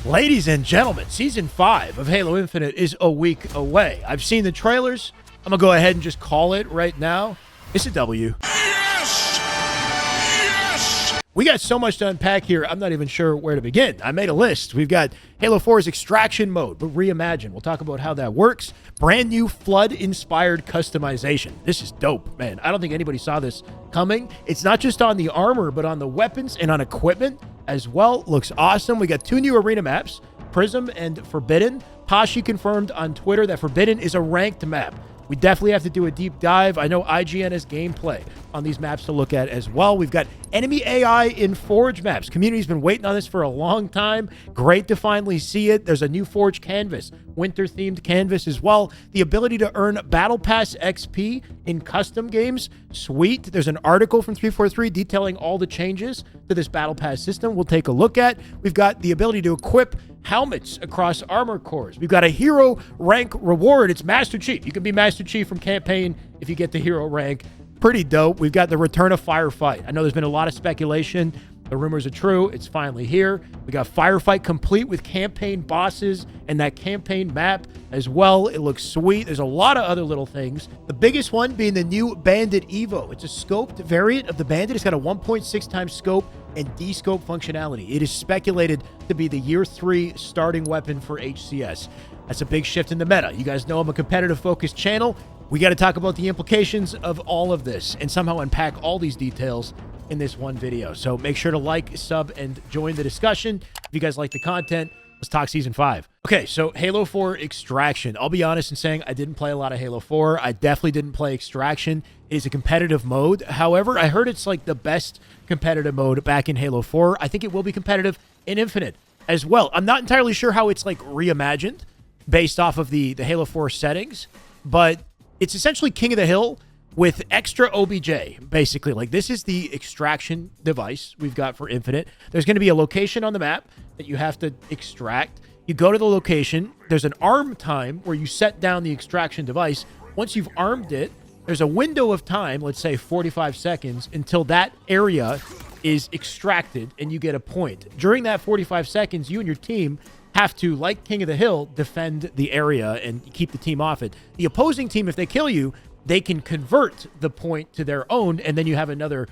Ladies and gentlemen, Season 5 of Halo Infinite is a week away. I've seen the trailers. I'm going to go ahead and just call it right now. It's a W. Yes! Yes! We got so much to unpack here, I'm not even sure where to begin. I made a list. We've got Halo 4's extraction mode, but reimagined. We'll talk about how that works. Brand new Flood-inspired customization. This is dope, man. I don't think anybody saw this coming. It's not just on the armor, but on the weapons and on equipment as well. Looks awesome. We got 2 new arena maps, Prism and Forbidden. Pashi confirmed on Twitter that Forbidden is a ranked map. We definitely have to do a deep dive. I know IGN has gameplay on these maps to look at as well. We've got enemy AI in Forge maps. Community's been waiting on this for a long time. Great to finally see it. There's a new Forge canvas, winter-themed canvas as well. The ability to earn Battle Pass XP in custom games. Sweet. There's an article from 343 detailing all the changes to this Battle Pass system we'll take a look at. We've got the ability to equip helmets across armor cores. We've got a hero rank reward. It's Master Chief. You can be Master Chief from campaign if you get the hero rank. Pretty dope. We've got the return of Firefight. I know there's been a lot of speculation. The rumors are true. It's finally here. We got Firefight complete with campaign bosses and that campaign map as well. It looks sweet. There's a lot of other little things. The biggest one being the new Bandit EVO. It's a scoped variant of the Bandit. It's got a 1.6 times scope and de-scope functionality. It is speculated to be the year 3 starting weapon for HCS. That's a big shift in the meta. You guys know I'm a competitive-focused channel. We got to talk about the implications of all of this and somehow unpack all these details in this one video. So make sure to like, sub, and join the discussion. If you guys like the content, let's talk Season 5. Okay, so Halo 4 Extraction. I'll be honest in saying I didn't play a lot of Halo 4. I definitely didn't play Extraction. It is a competitive mode. However, I heard it's like the best competitive mode back in Halo 4. I think it will be competitive in Infinite as well. I'm not entirely sure how it's like reimagined based off of the Halo 4 settings, but it's essentially King of the Hill with extra OBJ, basically. Like, this is the extraction device we've got for Infinite. There's going to be a location on the map that you have to extract. You go to the location. There's an arm time where you set down the extraction device. Once you've armed it, there's a window of time, let's say 45 seconds, until that area is extracted and you get a point. During that 45 seconds, you and your team have to, like King of the Hill, defend the area and keep the team off it. The opposing team, if they kill you, they can convert the point to their own, and then you have another,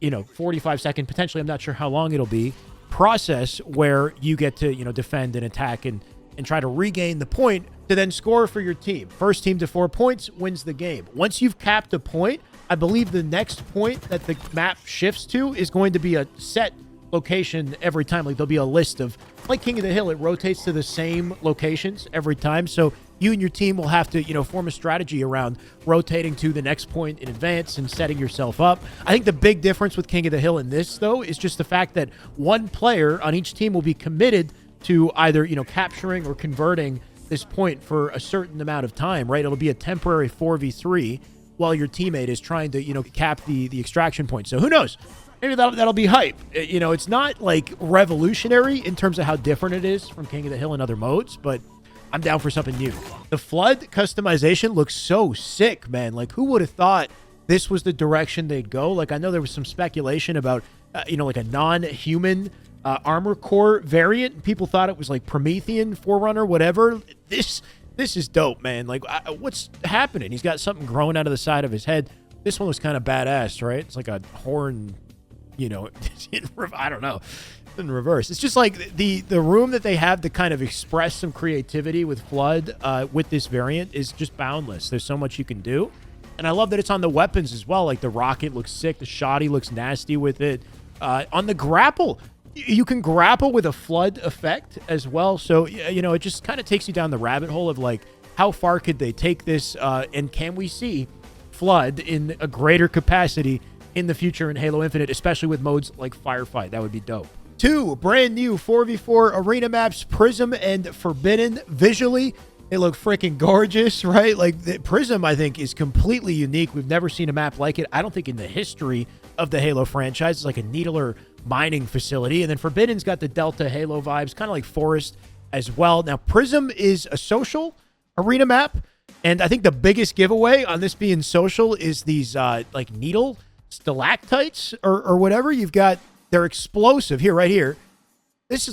45-second, potentially, I'm not sure how long it'll be, process where you get to, defend and attack and try to regain the point to then score for your team. First team to 4 points wins the game. Once you've capped a point, I believe the next point that the map shifts to is going to be a set location every time. Like, there'll be a list of, like King of the Hill, it rotates to the same locations every time. So you and your team will have to, form a strategy around rotating to the next point in advance and setting yourself up. I think the big difference with King of the Hill in this, though, is just the fact that one player on each team will be committed to either, capturing or converting this point for a certain amount of time, right? It'll be a temporary 4v3 while your teammate is trying to, cap the extraction point. So who knows? Maybe that'll be hype. It's not like revolutionary in terms of how different it is from King of the Hill and other modes, but I'm down for something new. The Flood customization looks so sick, man. Like, who would have thought this was the direction they'd go? Like, I know there was some speculation about, like a non-human armor core variant. People thought it was like Promethean, Forerunner, whatever. This is dope, man. Like, what's happening? He's got something growing out of the side of his head. This one was kind of badass, right? It's like a horn, I don't know, in reverse. It's just like the room that they have to kind of express some creativity with Flood with this variant is just boundless. There's so much you can do. And I love that it's on the weapons as well. Like, the rocket looks sick. The shoddy looks nasty with it. On the grapple, you can grapple with a Flood effect as well. So, it just kind of takes you down the rabbit hole of, like, how far could they take this? And can we see Flood in a greater capacity in the future in Halo Infinite, especially with modes like Firefight? That would be dope. 2 brand new 4v4 arena maps, Prism and Forbidden. Visually, they look freaking gorgeous, right? Like, the Prism, I think, is completely unique. We've never seen a map like it, I don't think, in the history of the Halo franchise. It's like a needler mining facility. And then Forbidden's got the Delta Halo vibes, kind of like Forest as well. Now, Prism is a social arena map, and I think the biggest giveaway on this being social is these like needle stalactites or whatever. You've got, they're explosive here, right here.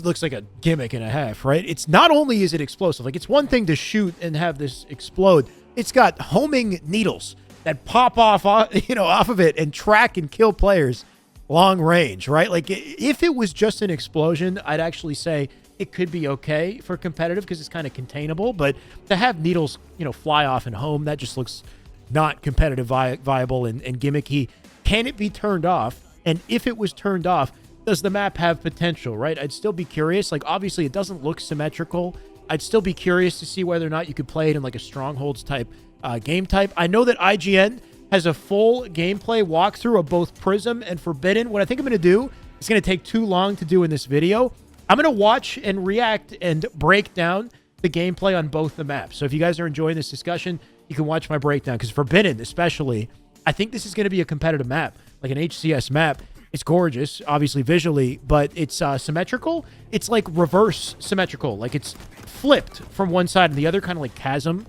looks like a gimmick and a half, right? It's not only is it explosive, like it's one thing to shoot and have this explode. It's got homing needles that pop off of it and track and kill players long range, right? Like if it was just an explosion, I'd actually say it could be okay for competitive because it's kind of containable, but to have needles, fly off and home, that just looks not competitive viable and gimmicky. Can it be turned off? And if it was turned off, does the map have potential, right? I'd still be curious. Like, obviously, it doesn't look symmetrical. I'd still be curious to see whether or not you could play it in like a Strongholds type game type. I know that IGN has a full gameplay walkthrough of both Prism and Forbidden. What I think I'm going to do, it's going to take too long to do in this video. I'm going to watch and react and break down the gameplay on both the maps. So if you guys are enjoying this discussion, you can watch my breakdown, because Forbidden especially, I think this is going to be a competitive map, like an HCS map. It's gorgeous, obviously visually, but it's symmetrical. It's like reverse symmetrical. Like it's flipped from one side and the other, kind of like Chasm,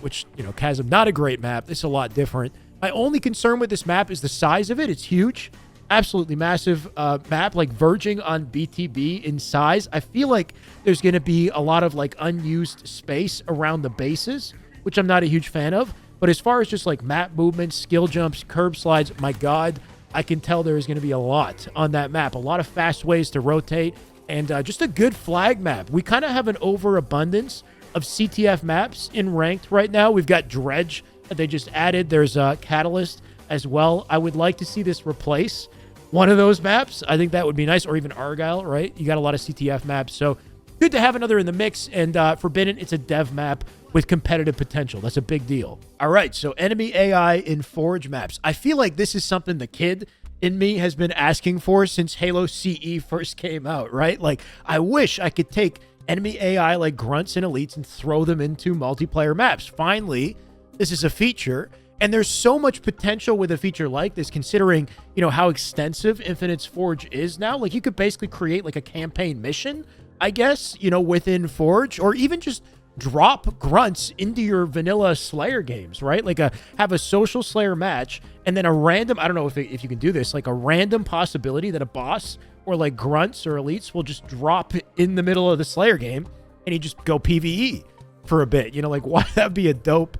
which, Chasm, not a great map. It's a lot different. My only concern with this map is the size of it. It's huge, absolutely massive map, like verging on BTB in size. I feel like there's going to be a lot of like unused space around the bases, which I'm not a huge fan of. But as far as just like map movements, skill jumps, curb slides, my God, I can tell there is going to be a lot on that map. A lot of fast ways to rotate, and just a good flag map. We kind of have an overabundance of CTF maps in ranked right now. We've got Dredge that they just added. There's Catalyst as well. I would like to see this replace one of those maps. I think that would be nice, or even Argyle, right? You got a lot of CTF maps, so good to have another in the mix. And Forbidden, it's a dev map with competitive potential. That's a big deal. All right, so enemy AI in Forge maps. I feel like this is something the kid in me has been asking for since Halo CE first came out, right? Like, I wish I could take enemy AI like grunts and elites and throw them into multiplayer maps. Finally, this is a feature, and there's so much potential with a feature like this, considering, how extensive Infinite's Forge is now. Like, you could basically create like a campaign mission, I guess, within Forge, or even just drop grunts into your vanilla Slayer games, right? Like have a social Slayer match, and then a random, I don't know if you can do this, like a random possibility that a boss or like grunts or elites will just drop in the middle of the Slayer game, and you just go PvE for a bit. Like, why that'd be a dope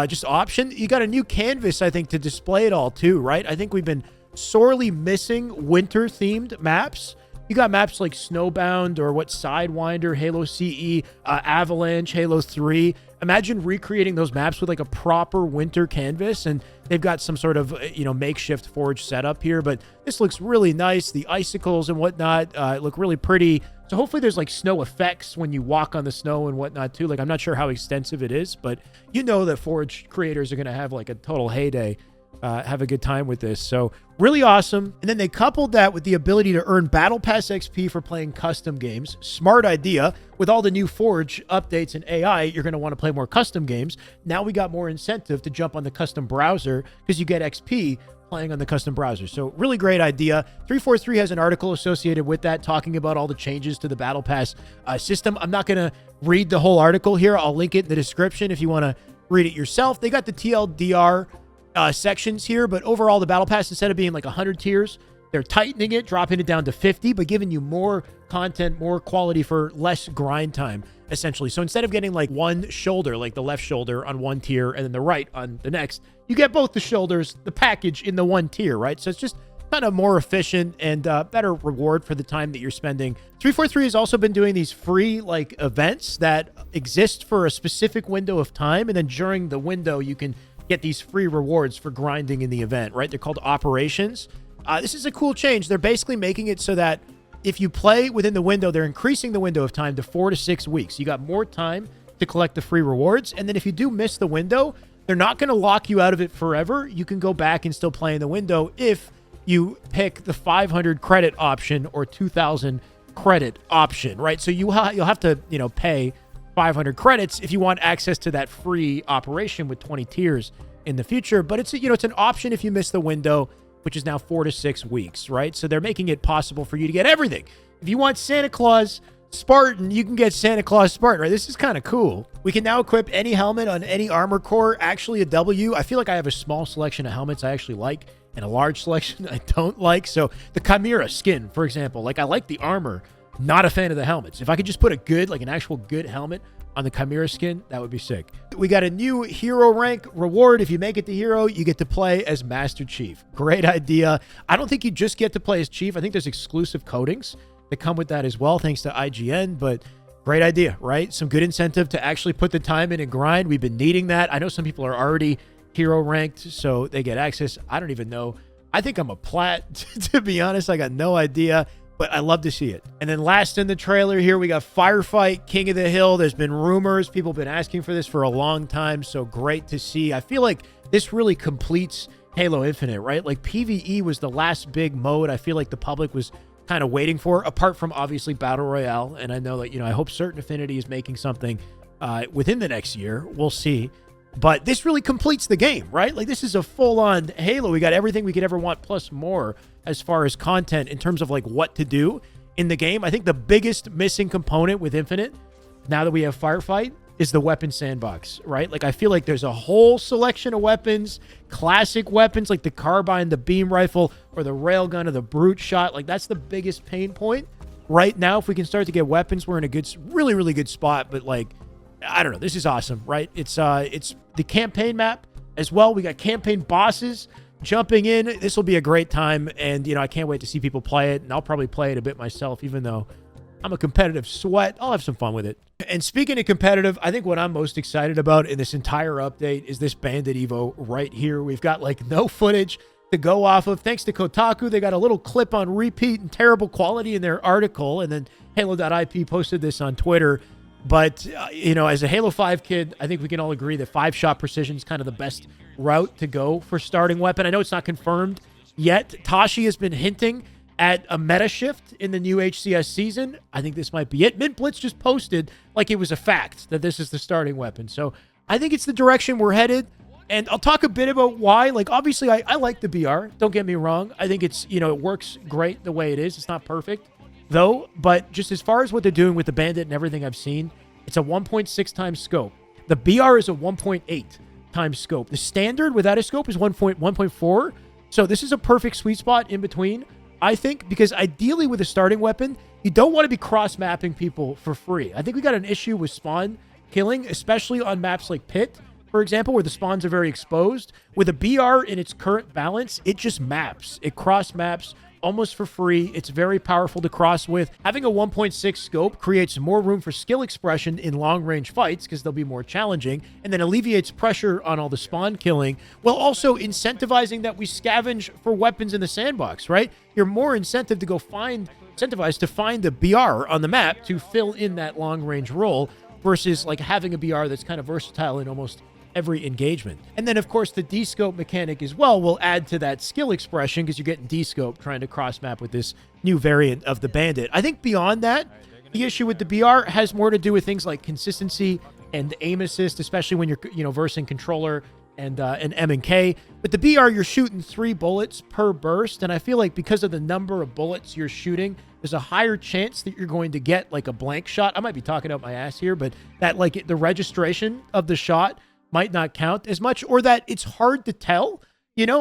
just option. You got a new canvas, I think, to display it all too, right? I think we've been sorely missing winter themed maps. You got maps like Snowbound, or Sidewinder, Halo CE, Avalanche, Halo 3. Imagine recreating those maps with like a proper winter canvas, and they've got some sort of, makeshift Forge setup here, but this looks really nice. The icicles and whatnot look really pretty. So hopefully there's like snow effects when you walk on the snow and whatnot too. Like, I'm not sure how extensive it is, but that Forge creators are going to have like a total heyday. Have a good time with this. So really awesome. And then they coupled that with the ability to earn Battle Pass XP for playing custom games. Smart idea. With all the new Forge updates and AI, you're going to want to play more custom games. Now we got more incentive to jump on the custom browser, because you get XP playing on the custom browser. So really great idea. 343 has an article associated with that talking about all the changes to the Battle Pass system. I'm not going to read the whole article here. I'll link it in the description if you want to read it yourself. They got the TLDR sections here, but overall the Battle Pass, instead of being like 100 tiers, they're tightening it, dropping it down to 50, but giving you more content, more quality for less grind time, essentially. So instead of getting like one shoulder, like the left shoulder on one tier and then the right on the next, you get both the shoulders, the package in the one tier, right? So it's just kind of more efficient and better reward for the time that you're spending. 343 has also been doing these free like events that exist for a specific window of time, and then during the window you can get these free rewards for grinding in the event, right? They're called operations. This is a cool change. They're basically making it so that if you play within the window, they're increasing the window of time to 4 to 6 weeks. You got more time to collect the free rewards. And then if you do miss the window, they're not going to lock you out of it forever. You can go back and still play in the window if you pick the 500 credit option or 2,000 credit option, right? So you'll have to, pay 500 credits if you want access to that free operation with 20 tiers in the future. But it's, it's an option if you miss the window, which is now 4 to 6 weeks, right? So they're making it possible for you to get everything. If you want Santa Claus Spartan, you can get Santa Claus Spartan, right? This is kind of cool. We can now equip any helmet on any armor core, actually a W. I feel like I have a small selection of helmets I actually like and a large selection I don't like. So the Chimera skin, for example, like I like the armor Not a fan of the helmets. If I could just put a good, like an actual good helmet on the Chimera skin, that would be sick. We got a new hero rank reward. If you make it to hero, you get to play as Master Chief. Great idea. I don't think you just get to play as Chief. I think there's exclusive coatings that come with that as well, thanks to IGN, but great idea, right? Some good incentive to actually put the time in and grind. We've been needing that. I know some people are already hero ranked, so they get access. I don't even know. I think I'm a plat, to be honest. I got no idea, but I love to see it. And then last in the trailer here, we got Firefight, King of the Hill. There's been rumors. People have been asking for this for a long time, so great to see. I feel like this really completes Halo Infinite, right? Like PvE was the last big mode I feel like the public was kind of waiting for, apart from obviously Battle Royale. And I know that, I hope Certain Affinity is making something within the next year. We'll see. But this really completes the game, right? Like, this is a full-on Halo. We got everything we could ever want plus more as far as content in terms of, like, what to do in the game. I think the biggest missing component with Infinite, now that we have Firefight, is the weapon sandbox, right? Like, I feel like there's a whole selection of weapons, classic weapons like the carbine, the beam rifle, or the railgun, or the brute shot. Like, that's the biggest pain point right now. If we can start to get weapons, we're in a good, really, really good spot. But, like, I don't know. This is awesome, right? It's the campaign map as well. We got campaign bosses jumping in. This will be a great time, and I can't wait to see people play it. And I'll probably play it a bit myself, even though I'm a competitive sweat. I'll have some fun with it. And speaking of competitive, I think what I'm most excited about in this entire update is this Bandit EVO right here. We've got like no footage to go off of. Thanks to Kotaku, they got a little clip on repeat and terrible quality in their article. And then Halo.ip posted this on Twitter. But, as a Halo 5 kid, I think we can all agree that 5-shot precision is kind of the best route to go for starting weapon. I know it's not confirmed yet. Tashi has been hinting at a meta shift in the new HCS season. I think this might be it. Mint Blitz just posted like it was a fact that this is the starting weapon. So I think it's the direction we're headed. And I'll talk a bit about why. Like, obviously, I like the BR. Don't get me wrong. I think it's, it works great the way it is. It's not perfect, though. But just as far as what they're doing with the Bandit and everything I've seen, it's a 1.6 times scope. The BR is a 1.8 times scope. The standard without a scope is 1.4. So this is a perfect sweet spot in between, I think, because ideally with a starting weapon, you don't want to be cross-mapping people for free. I think we got an issue with spawn killing, especially on maps like Pit, for example, where the spawns are very exposed. With a BR in its current balance, it just maps. It cross-maps almost for free. It's very powerful to cross with. Having a 1.6 scope creates more room for skill expression in long-range fights because they'll be more challenging, and then alleviates pressure on all the spawn killing, while also incentivizing that we scavenge for weapons in the sandbox, right? You're more incentivized to find the BR on the map to fill in that long-range role versus like having a BR that's kind of versatile in almost every engagement. And then, of course, the D-scope mechanic as well will add to that skill expression because you're getting D-scope trying to cross-map with this new variant of the Bandit. I think beyond that, the issue with the BR has more to do with things like consistency and aim assist, especially when you're, versing controller and M and K. With the BR, you're shooting 3 bullets per burst, and I feel like because of the number of bullets you're shooting, there's a higher chance that you're going to get like a blank shot. I might be talking out my ass here, but that like the registration of the shot might not count as much, or that it's hard to tell,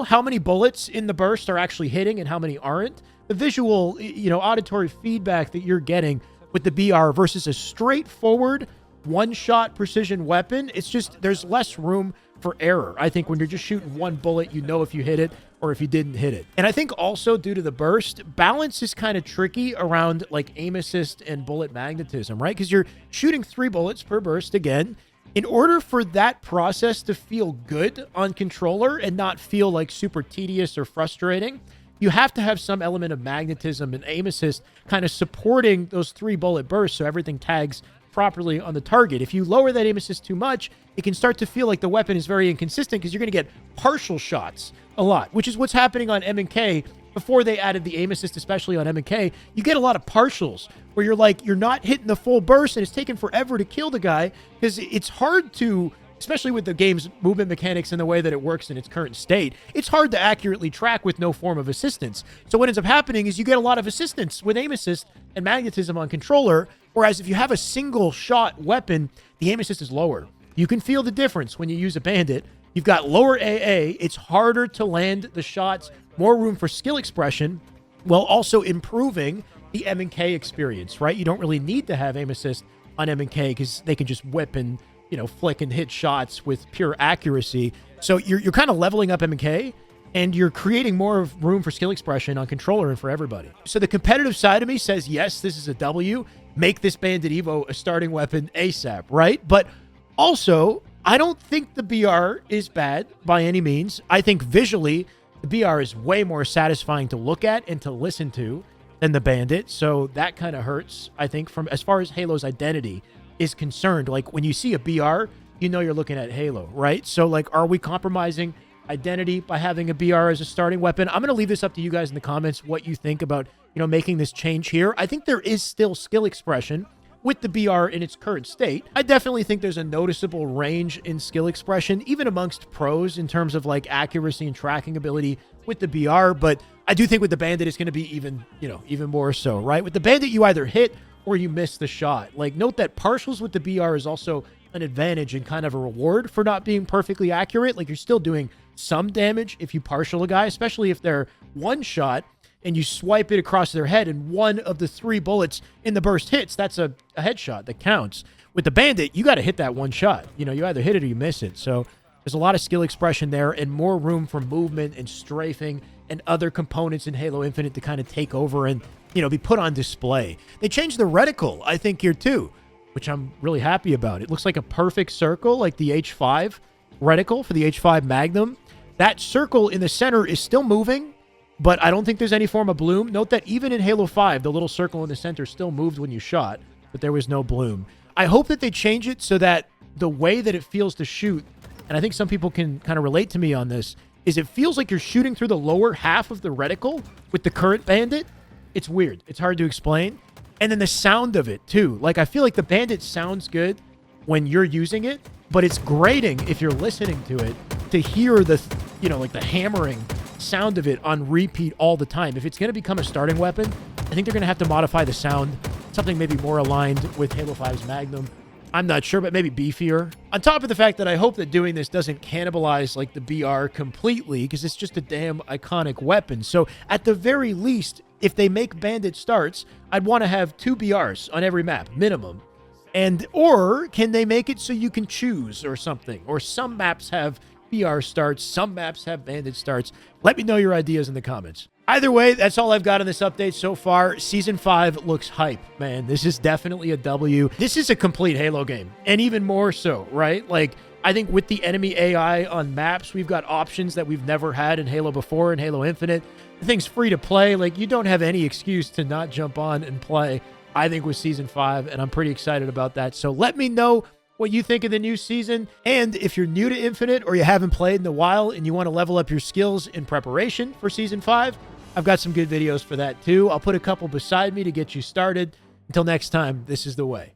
how many bullets in the burst are actually hitting and how many aren't. The visual, auditory feedback that you're getting with the BR versus a straightforward one-shot precision weapon, it's just, there's less room for error. I think when you're just shooting one bullet, if you hit it or if you didn't hit it. And I think also due to the burst, balance is kind of tricky around like aim assist and bullet magnetism, right? Because you're shooting 3 bullets per burst again. In order for that process to feel good on controller and not feel like super tedious or frustrating, you have to have some element of magnetism and aim assist kind of supporting those 3 bullet bursts so everything tags properly on the target. If you lower that aim assist too much, it can start to feel like the weapon is very inconsistent because you're going to get partial shots a lot, which is what's happening on M&K. Before they added the aim assist, especially on M&K, you get a lot of partials where you're not hitting the full burst and it's taking forever to kill the guy because it's hard to, especially with the game's movement mechanics and the way that it works in its current state, it's hard to accurately track with no form of assistance. So what ends up happening is you get a lot of assistance with aim assist and magnetism on controller, whereas if you have a single shot weapon, the aim assist is lower. You can feel the difference when you use a Bandit. You've got lower AA, it's harder to land the shots, more room for skill expression, while also improving the M&K experience, right? You don't really need to have aim assist on M&K because they can just whip and, you know, flick and hit shots with pure accuracy. So you're kind of leveling up M&K, and you're creating more room for skill expression on controller and for everybody. So the competitive side of me says, yes, this is a W. Make this Bandit EVO a starting weapon ASAP, right? But also, I don't think the BR is bad by any means. I think visually, the BR is way more satisfying to look at and to listen to than the Bandit. So that kind of hurts, I think, from as far as Halo's identity is concerned. Like, when you see a BR, you know you're looking at Halo, right? So, like, are we compromising identity by having a BR as a starting weapon? I'm going to leave this up to you guys in the comments, what you think about, you know, making this change here. I think there is still skill expression with the BR in its current state. I definitely think there's a noticeable range in skill expression, even amongst pros in terms of like accuracy and tracking ability with the BR. But I do think with the Bandit, it's going to be even, you know, even more so, right? With the Bandit, you either hit or you miss the shot. Like, note that partials with the BR is also an advantage and kind of a reward for not being perfectly accurate. Like, you're still doing some damage if you partial a guy, especially if they're one shot and you swipe it across their head and one of the 3 bullets in the burst hits. That's a headshot that counts. With the Bandit, you got to hit that one shot. You know, you either hit it or you miss it. So there's a lot of skill expression there and more room for movement and strafing and other components in Halo Infinite to kind of take over and, you know, be put on display. They changed the reticle, I think, here too, which I'm really happy about. It looks like a perfect circle, like the H5 reticle for the H5 Magnum. That circle in the center is still moving, but I don't think there's any form of bloom. Note that even in Halo 5, the little circle in the center still moved when you shot, but there was no bloom. I hope that they change it so that the way that it feels to shoot, and I think some people can kind of relate to me on this, is it feels like you're shooting through the lower half of the reticle with the current Bandit. It's weird. It's hard to explain. And then the sound of it, too. Like, I feel like the Bandit sounds good when you're using it, but it's grating if you're listening to it to hear the, you know, like the hammering sound of it on repeat all the time. If it's going to become a starting weapon, I think they're going to have to modify the sound, something maybe more aligned with Halo 5's Magnum. I'm not sure, but maybe beefier. On top of the fact that I hope that doing this doesn't cannibalize like the BR completely, because it's just a damn iconic weapon. So at the very least, if they make Bandit starts, I'd want to have 2 BRs on every map, minimum. And, or can they make it so you can choose or something? Or some maps have BR starts, some maps have Bandit starts. Let me know your ideas in the comments. Either way, that's all I've got on this update so far. Season 5 looks hype, man. This is definitely a W. This is a complete Halo game, and even more so, right? Like, I think with the enemy AI on maps, we've got options that we've never had in Halo before, in Halo Infinite. The thing's free to play. Like, you don't have any excuse to not jump on and play, I think, with Season 5, and I'm pretty excited about that. So let me know what you think of the new season. And if you're new to Infinite or you haven't played in a while and you want to level up your skills in preparation for Season 5, I've got some good videos for that too. I'll put a couple beside me to get you started. Until next time, this is the way.